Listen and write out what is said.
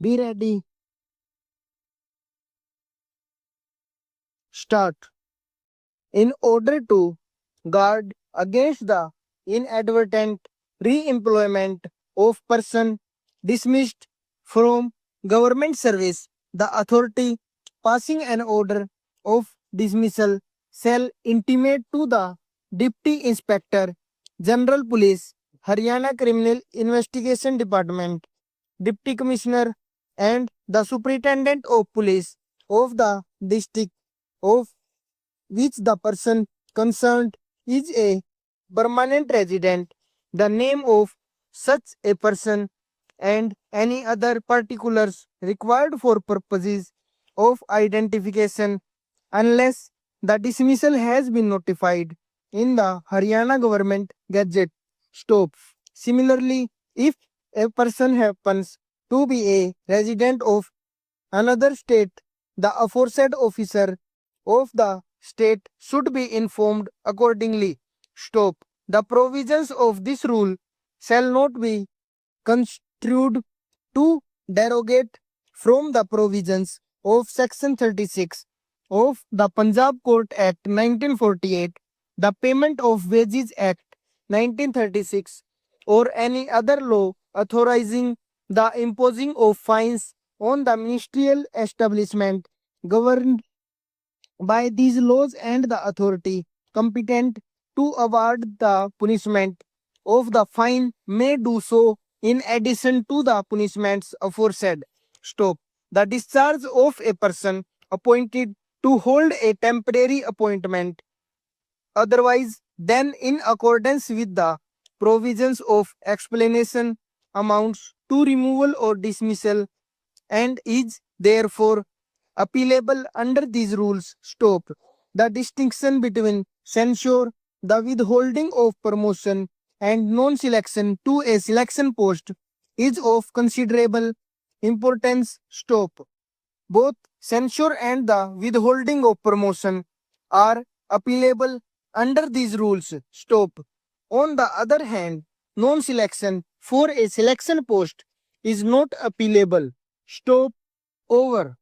Be ready. Start. In order to guard against the inadvertent re-employment of person dismissed from government service, the authority passing an order of dismissal shall intimate to the Deputy Inspector General Police, Haryana Criminal Investigation Department, Deputy Commissioner, and the Superintendent of Police of the district of which the person concerned is a permanent resident, the name of such a person, and any other particulars required for purposes of identification, unless the dismissal has been notified in the Haryana Government Gazette. Stop. Similarly, if a person happens to be a resident of another state, the aforesaid officer of the state should be informed accordingly. Stop. The provisions of this rule shall not be construed to derogate from the provisions of Section 36 of the Punjab Court Act 1948, the Payment of Wages Act 1936, or any other law authorizing the imposing of fines on the ministerial establishment governed by these laws, and the authority competent to award the punishment of the fine may do so in addition to the punishments aforesaid. Stop. The discharge of a person appointed to hold a temporary appointment otherwise than in accordance with the provisions of explanation amounts to removal or dismissal and is therefore appealable under these rules. Stop. The distinction between censure, the withholding of promotion, and non selection to a selection post is of considerable importance. Stop. Both censure and the withholding of promotion are appealable under these rules. Stop. On the other hand, non selection for a selection post is not appealable. Stop. Over.